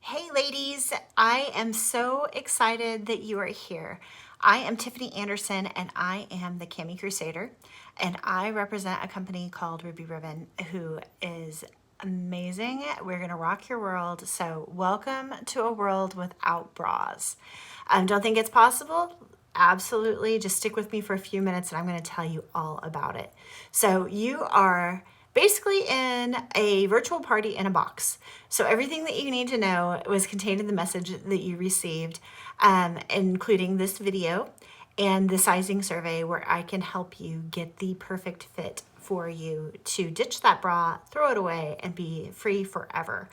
Hey ladies, I am so excited that you are here. I am Tiffany Anderson and I am the Cami Crusader, and I represent a company called Ruby Ribbon who is amazing. We're going to rock your world. So, welcome to a world without bras. Don't think it's possible? Absolutely. Just stick with me for a few minutes and I'm going to tell you all about it. So, you are basically in a virtual party in a box. So everything that you need to know was contained in the message that you received, including this video and the sizing survey where I can help you get the perfect fit for you to ditch that bra, throw it away, and be free forever.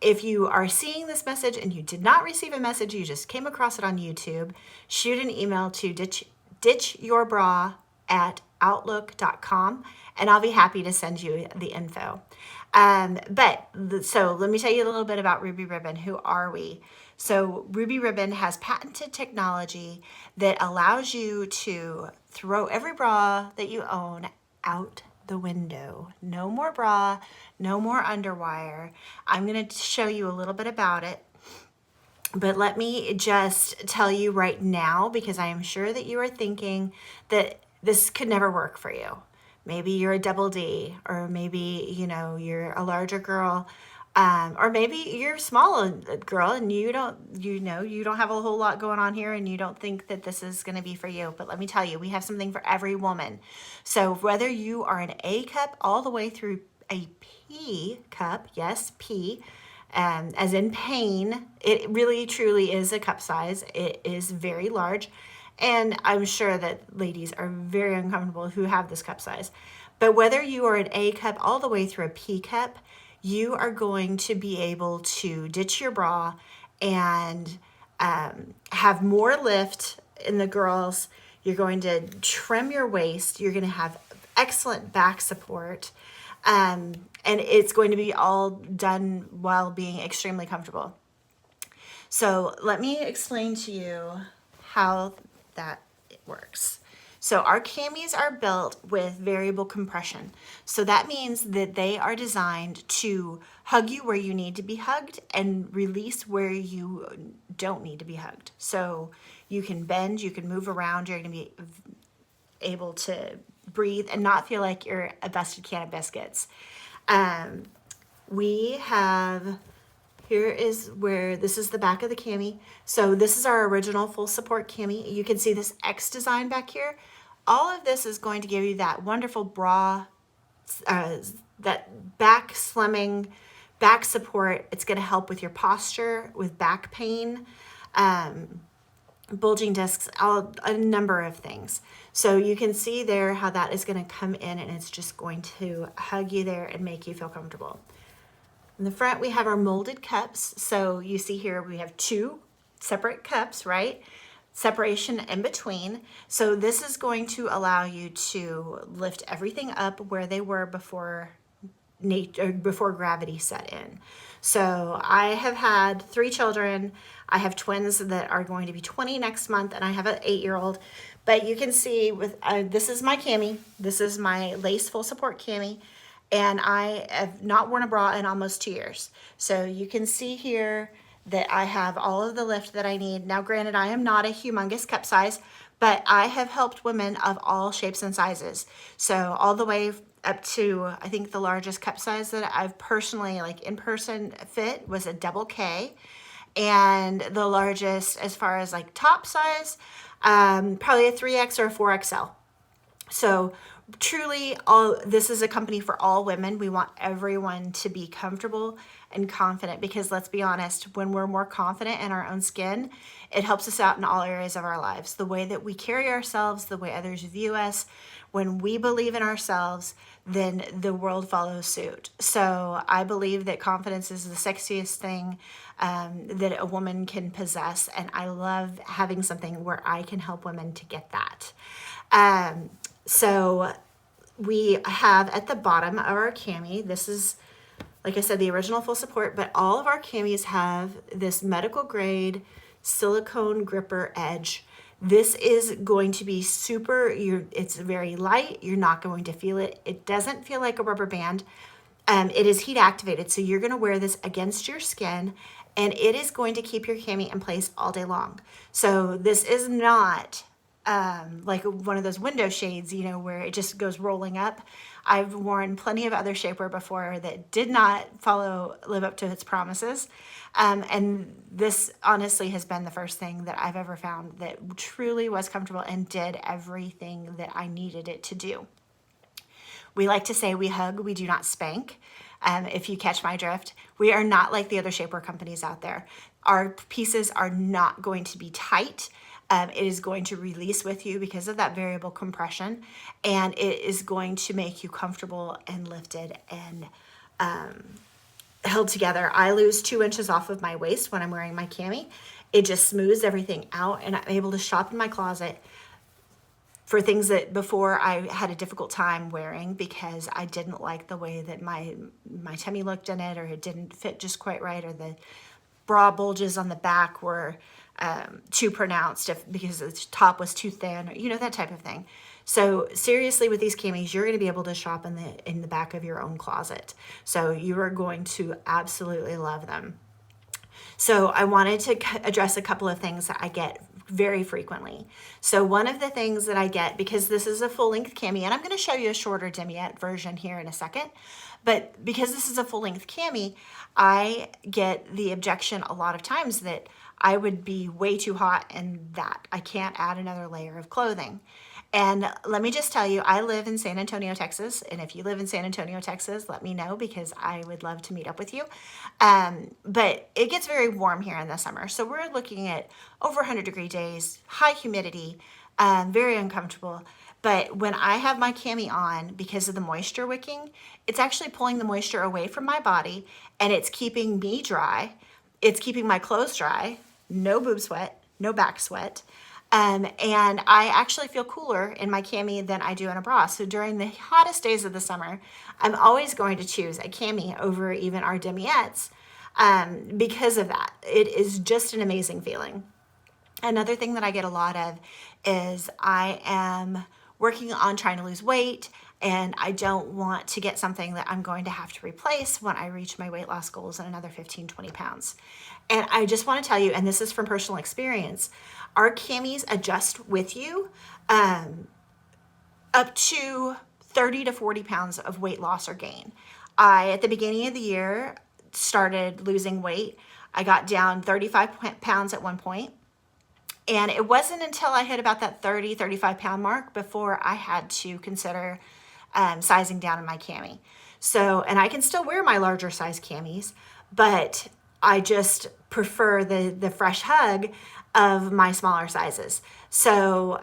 If you are seeing this message and you did not receive a message, you just came across it on YouTube, shoot an email to ditchyourbra at outlook.com and I'll be happy to send you the info. So let me tell you a little bit about Ruby Ribbon. Who are we? So Ruby Ribbon has patented technology that allows you to throw every bra that you own out the window. No more bra, no more underwire. I'm going to show you a little bit about it. But let me just tell you right now, because I am sure that you are thinking that this could never work for you. Maybe you're a double D, or maybe, you're a larger girl, or maybe you're a small girl and you don't have a whole lot going on here and you don't think that this is going to be for you. But let me tell you, we have something for every woman. So whether you are an A cup all the way through a P cup, yes, P, as in pain, it really truly is a cup size. It is very large. And I'm sure that ladies are very uncomfortable who have this cup size. But whether you are an A cup all the way through a P cup, you are going to be able to ditch your bra and have more lift in the girls. You're going to trim your waist. You're going to have excellent back support. And it's going to be all done while being extremely comfortable. So let me explain to you how that works. So our camis are built with variable compression. So that means that they are designed to hug you where you need to be hugged and release where you don't need to be hugged. So you can bend, you can move around, you're going to be able to breathe and not feel like you're a busted can of biscuits. We have, here is where, this is the back of the cami. So this is our original full support cami. You can see this X design back here. All of this is going to give you that wonderful bra, that back slimming, back support. It's going to help with your posture, with back pain, bulging discs, a number of things. So you can see there how that is going to come in and it's just going to hug you there and make you feel comfortable. In the front, we have our molded cups. So you see here, we have two separate cups, right? Separation in between. So this is going to allow you to lift everything up where they were before gravity set in. So I have had 3 children. I have twins that are going to be 20 next month, and I have an 8-year-old. But you can see with this is my cami. This is my lace full support cami. And I have not worn a bra in almost 2 years. So you can see here that I have all of the lift that I need. Now, granted, I am not a humongous cup size, but I have helped women of all shapes and sizes. So all the way up to, I think the largest cup size that I've personally, like in person fit, was a double K. And the largest, as far as like top size, probably a 3X or a 4XL. So truly, this is a company for all women. We want everyone to be comfortable and confident, because let's be honest, when we're more confident in our own skin, it helps us out in all areas of our lives. The way that we carry ourselves, the way others view us, when we believe in ourselves, then the world follows suit. So I believe that confidence is the sexiest thing that a woman can possess. And I love having something where I can help women to get that. So we have at the bottom of our cami, this is, like I said, the original full support, but all of our camis have this medical grade silicone gripper edge. This is going to be super, it's very light. You're not going to feel it. It doesn't feel like a rubber band. It is heat activated, so you're going to wear this against your skin, and it is going to keep your cami in place all day long. So this is not like one of those window shades, you know, where it just goes rolling up. I've worn plenty of other shapewear before that did not live up to its promises. And this honestly has been the first thing that I've ever found that truly was comfortable and did everything that I needed it to do. We like to say we hug, we do not spank. If you catch my drift, we are not like the other shapewear companies out there. Our pieces are not going to be tight. It is going to release with you because of that variable compression, and it is going to make you comfortable and lifted and held together. I lose 2 inches off of my waist when I'm wearing my cami. It just smooths everything out, and I'm able to shop in my closet for things that before I had a difficult time wearing because I didn't like the way that my tummy looked in it, or it didn't fit just quite right, or the bra bulges on the back were too pronounced because the top was too thin, or, you know, that type of thing. So seriously, with these camis, you're going to be able to shop in the back of your own closet. So you are going to absolutely love them. So I wanted to address a couple of things that I get very frequently. So one of the things that I get, because this is a full-length cami, and I'm going to show you a shorter demiette version here in a second, but because this is a full-length cami, I get the objection a lot of times that I would be way too hot and that I can't add another layer of clothing. And let me just tell you, I live in San Antonio, Texas. And if you live in San Antonio, Texas, let me know because I would love to meet up with you. But it gets very warm here in the summer. So we're looking at over 100-degree days, high humidity, very uncomfortable. But when I have my cami on, because of the moisture wicking, it's actually pulling the moisture away from my body, and it's keeping me dry. It's keeping my clothes dry, no boob sweat, no back sweat. And I actually feel cooler in my cami than I do in a bra. So during the hottest days of the summer, I'm always going to choose a cami over even our demiettes because of that. It is just an amazing feeling. Another thing that I get a lot of is I am working on trying to lose weight, and I don't want to get something that I'm going to have to replace when I reach my weight loss goals in another 15, 20 pounds. And I just want to tell you, and this is from personal experience, our camis adjust with you up to 30 to 40 pounds of weight loss or gain. At the beginning of the year, started losing weight. I got down 35 pounds at one point. And it wasn't until I hit about that 30, 35 pound mark before I had to consider sizing down in my cami. So, and I can still wear my larger size camis, but I just prefer the fresh hug of my smaller sizes. So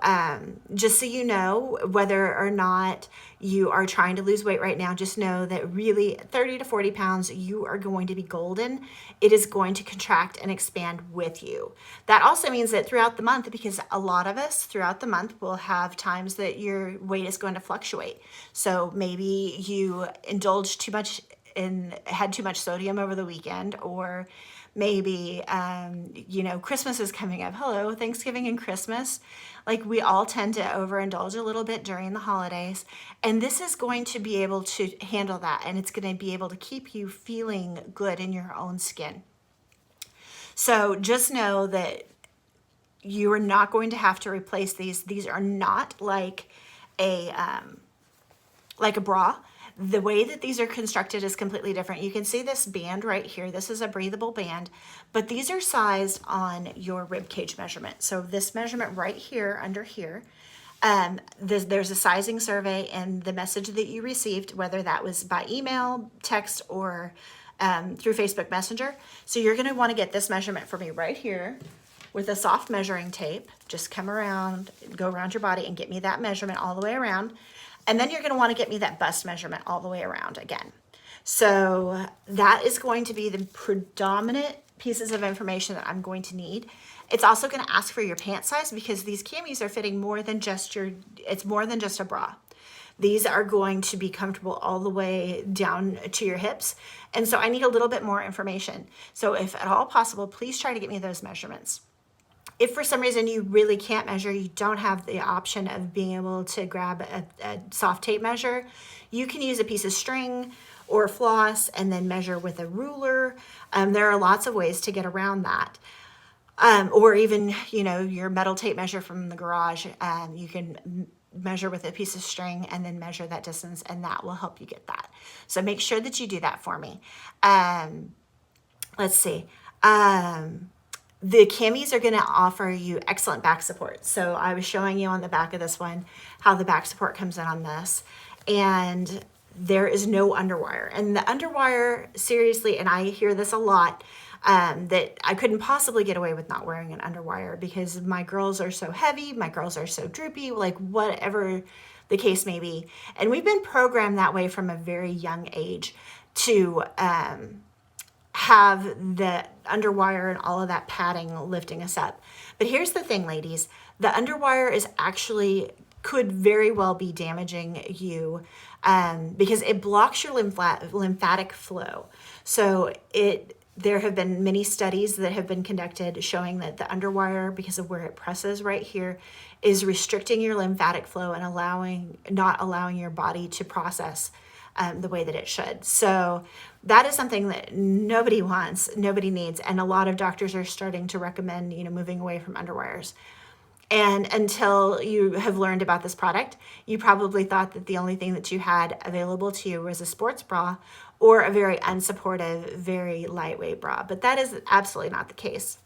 just so you know, whether or not you are trying to lose weight right now, just know that really 30 to 40 pounds, you are going to be golden. It is going to contract and expand with you. That also means that throughout the month, because a lot of us throughout the month will have times that your weight is going to fluctuate. So maybe you indulged too much and had too much sodium over the weekend, or maybe, Christmas is coming up. Hello, Thanksgiving and Christmas. Like, we all tend to overindulge a little bit during the holidays. And this is going to be able to handle that. And it's going to be able to keep you feeling good in your own skin. So just know that you are not going to have to replace these. These are not like a bra. The way that these are constructed is completely different. You can see this band right here. This is a breathable band, but these are sized on your rib cage measurement. So this measurement right here, under here, there's a sizing survey and the message that you received, whether that was by email, text, or through Facebook Messenger. So you're going to want to get this measurement for me right here with a soft measuring tape. Just come around, go around your body and get me that measurement all the way around. And then you're going to want to get me that bust measurement all the way around again. So that is going to be the predominant pieces of information that I'm going to need. It's also going to ask for your pant size because these camis are fitting more than just it's more than just a bra. These are going to be comfortable all the way down to your hips. And so I need a little bit more information. So if at all possible, please try to get me those measurements. If for some reason you really can't measure, you don't have the option of being able to grab a soft tape measure, you can use a piece of string or floss and then measure with a ruler. There are lots of ways to get around that. Or even, your metal tape measure from the garage. You can measure with a piece of string and then measure that distance, and that will help you get that. So make sure that you do that for me. Let's see. The camis are going to offer you excellent back support. So I was showing you on the back of this one how the back support comes in on this, and there is no underwire. And the underwire, seriously, and I hear this a lot, that I couldn't possibly get away with not wearing an underwire because my girls are so heavy, my girls are so droopy, like whatever the case may be. And we've been programmed that way from a very young age to have the underwire and all of that padding lifting us up. But here's the thing, ladies, the underwire is actually could very well be damaging you because it blocks your lymphatic flow. So there have been many studies that have been conducted showing that the underwire, because of where it presses right here, is restricting your lymphatic flow and not allowing your body to process the way that it should. So that is something that nobody wants, nobody needs, and a lot of doctors are starting to recommend, moving away from underwires. And until you have learned about this product, you probably thought that the only thing that you had available to you was a sports bra or a very unsupportive, very lightweight bra. But that is absolutely not the case.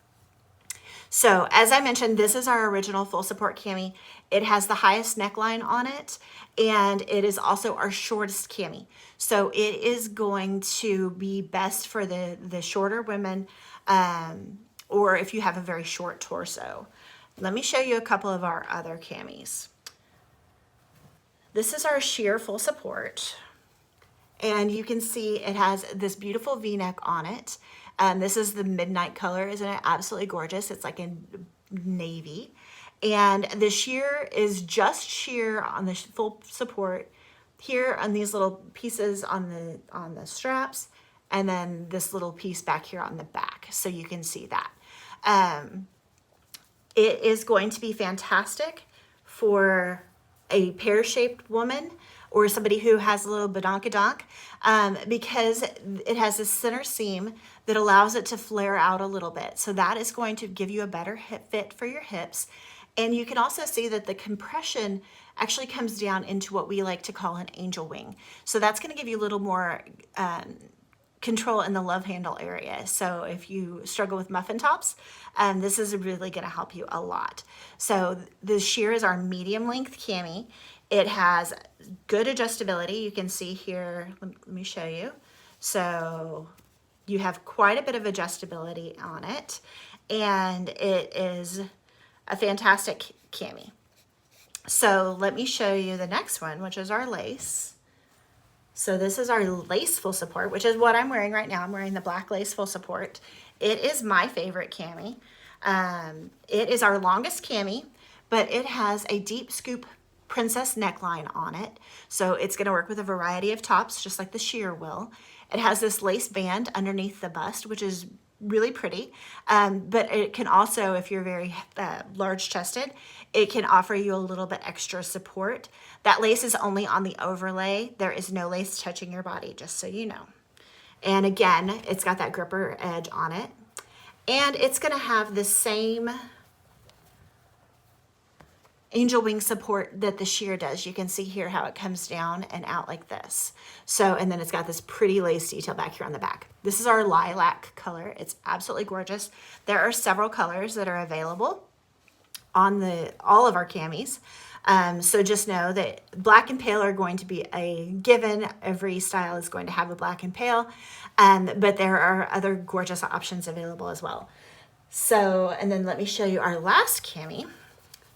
So as I mentioned, this is our original full support cami. It has the highest neckline on it, and it is also our shortest cami. So it is going to be best for the shorter women, or if you have a very short torso. Let me show you a couple of our other camis. This is our sheer full support. And you can see it has this beautiful V-neck on it. This is the midnight color. Isn't it absolutely gorgeous? It's like in navy. And the sheer is just sheer on the full support here on these little pieces on the straps, and then this little piece back here on the back. So you can see that. It is going to be fantastic for a pear-shaped woman or somebody who has a little badonkadonk, because it has this center seam that allows it to flare out a little bit. So that is going to give you a better hip fit for your hips. And you can also see that the compression actually comes down into what we like to call an angel wing. So that's going to give you a little more control in the love handle area. So if you struggle with muffin tops, this is really going to help you a lot. So the sheer is our medium length cami. It has good adjustability. You can see here, let me show you. So you have quite a bit of adjustability on it, and it is a fantastic cami. So let me show you the next one, which is our lace. So this is our lace full support, which is what I'm wearing right now. I'm wearing the black lace full support. It is my favorite cami. It is our longest cami, but it has a deep scoop princess neckline on it. So it's going to work with a variety of tops, just like the sheer will. It has this lace band underneath the bust, which is really pretty. But it can also, if you're very large chested, it can offer you a little bit extra support. That lace is only on the overlay. There is no lace touching your body, just so you know. And again, it's got that gripper edge on it. And it's going to have the same angel wing support that the sheer does. You can see here how it comes down and out like this. So, and then it's got this pretty lace detail back here on the back. This is our lilac color. It's absolutely gorgeous. There are several colors that are available on all of our camis. So just know that black and pale are going to be a given. Every style is going to have a black and pale, but there are other gorgeous options available as well. So, and then let me show you our last cami.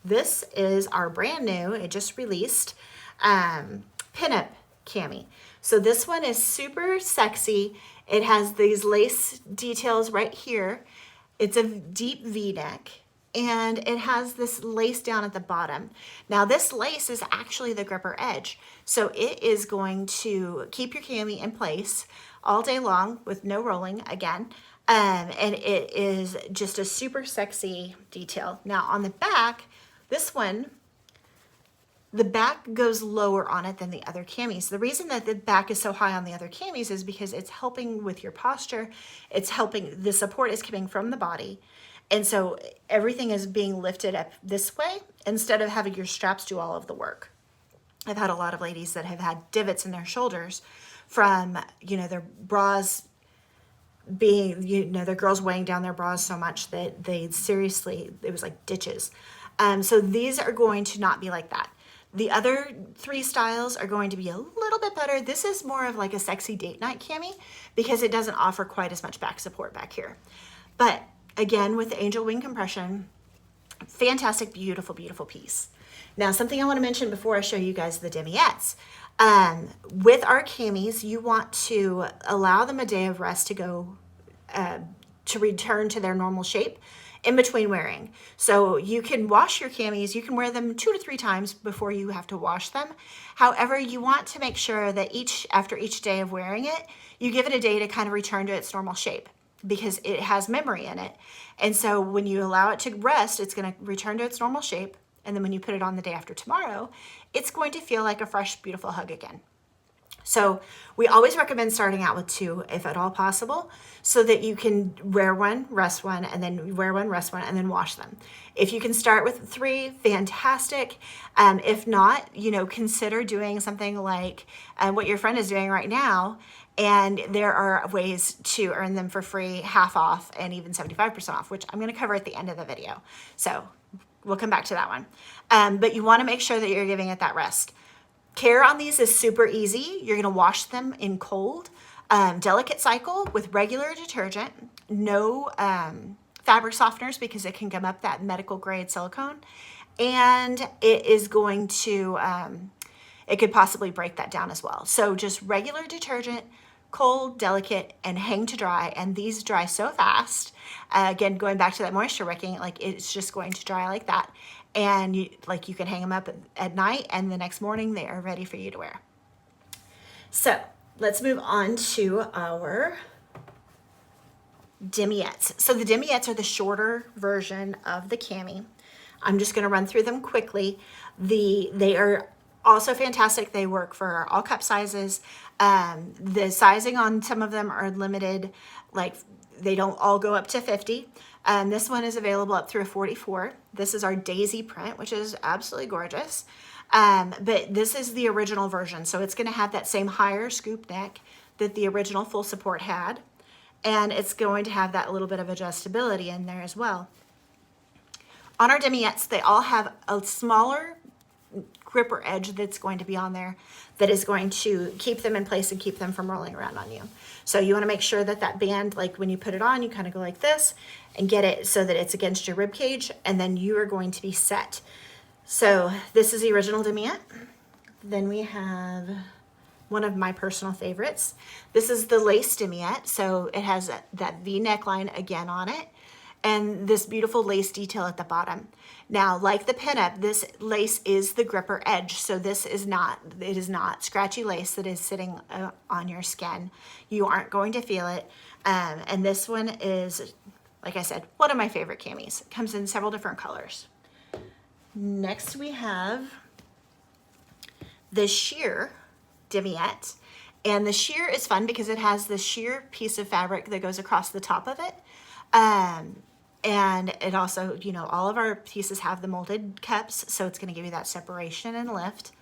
This is our brand new, it just released, pinup cami. So this one is super sexy. It has these lace details right here. It's a deep V-neck, and it has this lace down at the bottom. Now this lace is actually the gripper edge. So it is going to keep your cami in place all day long with no rolling again. And it is just a super sexy detail. Now on the back, this one the back goes lower on it than the other camis. The reason that the back is so high on the other camis is because it's helping with your posture. It's helping, the support is coming from the body. And so everything is being lifted up this way instead of having your straps do all of the work. I've had a lot of ladies that have had divots in their shoulders from, their bras being, their girls weighing down their bras so much that they seriously, it was like ditches. So these are going to not be like that. The other 3 styles are going to be a little bit better. This is more of like a sexy date night cami because it doesn't offer quite as much back support back here. But again, with the angel wing compression, fantastic, beautiful, beautiful piece. Now, something I want to mention before I show you guys the demiettes. With our camis, you want to allow them a day of rest to go, to return to their normal shape in between wearing. So you can wash your camis, you can wear them 2 to 3 times before you have to wash them. However, you want to make sure that after each day of wearing it, you give it a day to kind of return to its normal shape because it has memory in it. And so when you allow it to rest, it's going to return to its normal shape. And then when you put it on the day after tomorrow, it's going to feel like a fresh, beautiful hug again. So we always recommend starting out with 2, if at all possible, so that you can wear one, rest one, and then wear one, rest one, and then wash them. If you can start with 3, fantastic. If not, consider doing something like what your friend is doing right now. And there are ways to earn them for free, half off, and even 75% off, which I'm going to cover at the end of the video. So we'll come back to that one. But you want to make sure that you're giving it that rest. Care on these is super easy. You're going to wash them in cold, delicate cycle with regular detergent, no fabric softeners because it can gum up that medical grade silicone. And it is going to, it could possibly break that down as well. So just regular detergent, cold, delicate, and hang to dry. And these dry so fast. Again, going back to that moisture wicking, like it's just going to dry like that. And you can hang them up at night and the next morning they are ready for you to wear. So let's move on to our demiettes. So the demiettes are the shorter version of the cami. I'm just going to run through them quickly. They are also fantastic. They work for all cup sizes. The sizing on some of them are limited, like they don't all go up to 50. This one is available up through a 44. This is our daisy print, which is absolutely gorgeous. But this is the original version. So it's going to have that same higher scoop neck that the original full support had. And it's going to have that little bit of adjustability in there as well. On our demiettes, they all have a smaller gripper edge that's going to be on there that is going to keep them in place and keep them from rolling around on you. So you want to make sure that that band, like when you put it on, you kind of go like this and get it so that it's against your rib cage, and then you are going to be set. So this is the original demiette. Then we have one of my personal favorites. This is the lace demiette. So it has that V neckline again on it, and this beautiful lace detail at the bottom. Now, like the pinup, this lace is the gripper edge. So this is not, it is not scratchy lace that is sitting on your skin. You aren't going to feel it. And this one is, like I said, one of my favorite camis. It comes in several different colors. Next we have the sheer demiette. And the sheer is fun because it has the sheer piece of fabric that goes across the top of it. And it also, all of our pieces have the molded cups, so it's going to give you that separation and lift.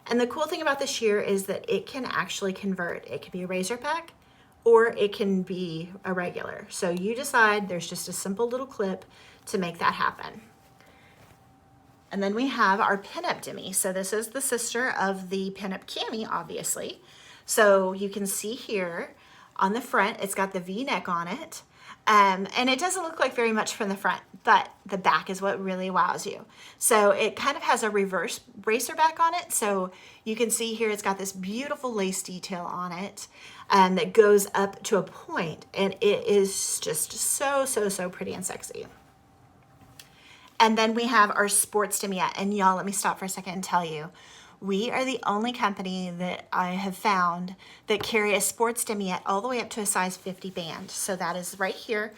And the cool thing about the sheer is that it can actually convert. It can be a razor pack or it can be a regular. So you decide. There's just a simple little clip to make that happen. And then we have our pinup demi. So this is the sister of the pinup cami, obviously. So you can see here on the front, it's got the V neck on it. And it doesn't look like very much from the front, but the back is what really wows you. So it kind of has a reverse bracer back on it. So you can see here it's got this beautiful lace detail on it that goes up to a point, and it is just so, so, so pretty and sexy. And then we have our sports demiette. And y'all, let me stop for a second and tell you, we are the only company that I have found that carry a sports demiette all the way up to a size 50 band. So that is right here.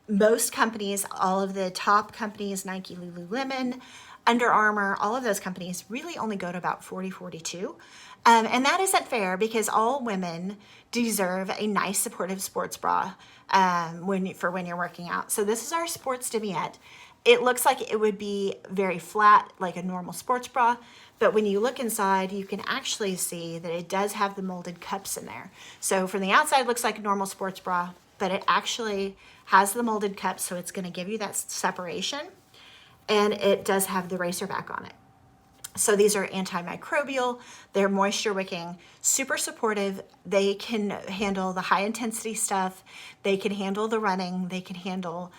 Most companies, all of the top companies, Nike, Lululemon, Under Armour, all of those companies really only go to about 40, 42. And that isn't fair because all women deserve a nice supportive sports bra when you're working out. So this is our Sports Demiette. It looks like it would be very flat, like a normal sports bra, but when you look inside, you can actually see that it does have the molded cups in there. So from the outside, it looks like a normal sports bra, but it actually has the molded cups, so it's going to give you that separation, and it does have the racer back on it. So these are antimicrobial, they're moisture wicking, super supportive. They can handle the high intensity stuff. They can handle the running. They can handle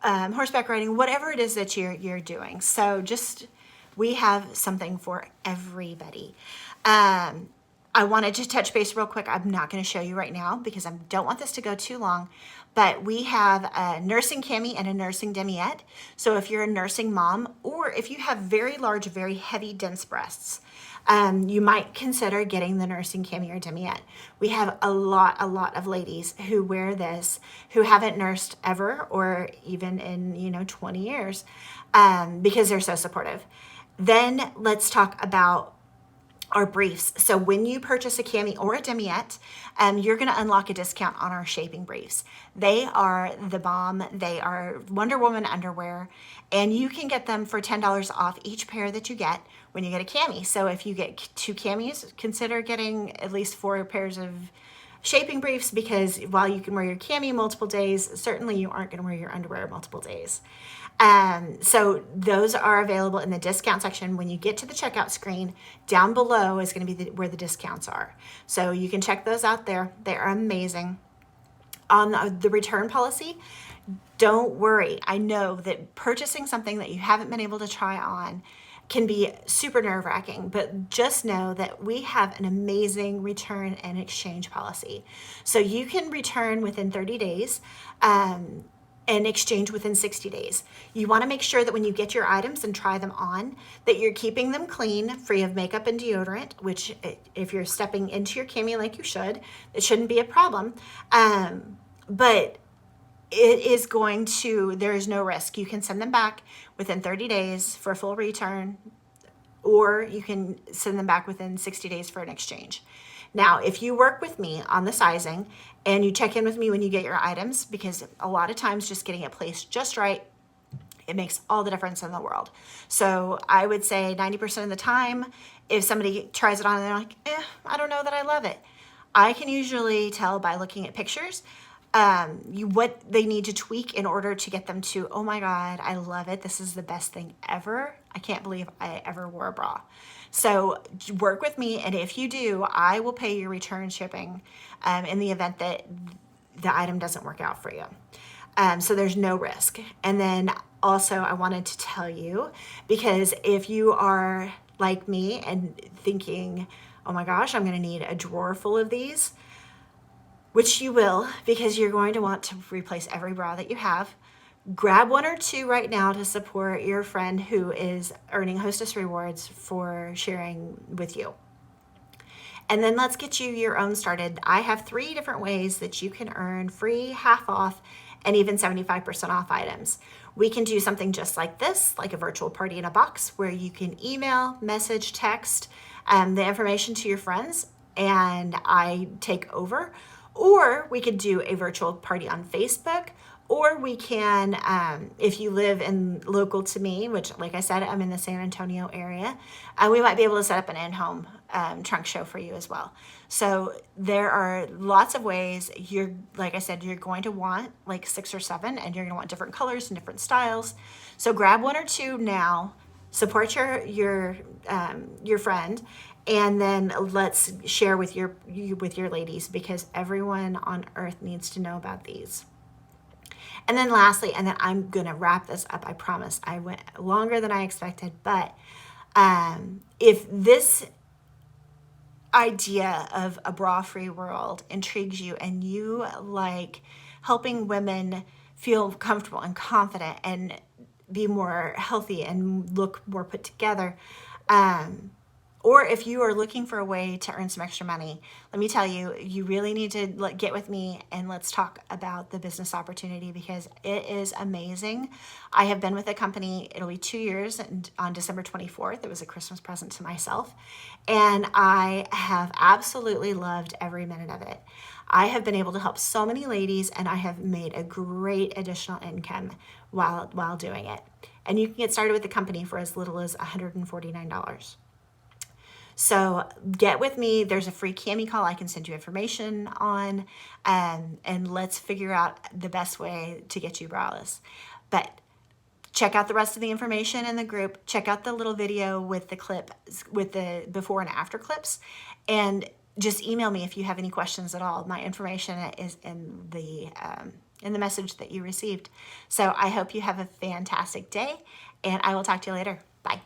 horseback riding, whatever it is that you're doing. So we have something for everybody. I wanted to touch base real quick. I'm not going to show you right now because I don't want this to go too long, but we have a nursing cami and a nursing demiette. So if you're a nursing mom, or if you have very large, very heavy, dense breasts, you might consider getting the nursing cami or demiette. We have a lot of ladies who wear this who haven't nursed ever, or even in 20 years, because they're so supportive. Then let's talk about our briefs. So when you purchase a cami or a demiette, you're going to unlock a discount on our shaping briefs. They are the bomb. They are Wonder Woman underwear, and you can get them for $10 off each pair that you get when you get a cami. So if you get 2 camis, consider getting at least 4 pairs of shaping briefs, because while you can wear your cami multiple days, certainly you aren't going to wear your underwear multiple days. So those are available in the discount section. When you get to the checkout screen, down below is going to be where the discounts are. So you can check those out there. They are amazing. On the return policy, don't worry. I know that purchasing something that you haven't been able to try on can be super nerve-wracking, but just know that we have an amazing return and exchange policy. So you can return within 30 days, and exchange within 60 days. You want to make sure that when you get your items and try them on, that you're keeping them clean, free of makeup and deodorant, which if you're stepping into your cami like you should, it shouldn't be a problem. But there is no risk. You can send them back within 30 days for a full return, or you can send them back within 60 days for an exchange. Now, if you work with me on the sizing and you check in with me when you get your items, because a lot of times just getting it placed just right, it makes all the difference in the world. So I would say 90% of the time, if somebody tries it on and they're like, I don't know that I love it, I can usually tell by looking at pictures what they need to tweak in order to get them to, oh my God, I love it. This is the best thing ever. I can't believe I ever wore a bra. So work with me, and if you do, I will pay your return shipping in the event that the item doesn't work out for you. So there's no risk. And then also I wanted to tell you, because if you are like me and thinking, oh my gosh, I'm going to need a drawer full of these, which you will, because you're going to want to replace every bra that you have. Grab 1 or 2 right now to support your friend who is earning Hostess rewards for sharing with you. And then let's get you your own started. I have 3 different ways that you can earn free, half off, and even 75% off items. We can do something just like this, like a virtual party in a box, where you can email, message, text the information to your friends, and I take over. Or we could do a virtual party on Facebook, or we can, if you live in local to me, which like I said, I'm in the San Antonio area, we might be able to set up an in-home trunk show for you as well. So there are lots of ways. Like I said, you're going to want like 6 or 7, and you're going to want different colors and different styles. So grab 1 or 2 now, support your friend, and then let's share with your ladies, because everyone on earth needs to know about these. And then lastly, and then I'm going to wrap this up, I promise. I went longer than I expected, but if this idea of a bra-free world intrigues you, and you like helping women feel comfortable and confident and be more healthy and look more put together, or if you are looking for a way to earn some extra money, let me tell you, you really need to get with me and let's talk about the business opportunity because it is amazing. I have been with the company, it'll be 2 years, and on December 24th, it was a Christmas present to myself. And I have absolutely loved every minute of it. I have been able to help so many ladies and I have made a great additional income while doing it. And you can get started with the company for as little as $149. So get with me. There's a free Cami call I can send you information on, and let's figure out the best way to get you braless. But check out the rest of the information in the group. Check out the little video with the clip, with the before and after clips, and just email me if you have any questions at all. My information is in the message that you received. So I hope you have a fantastic day, and I will talk to you later. Bye.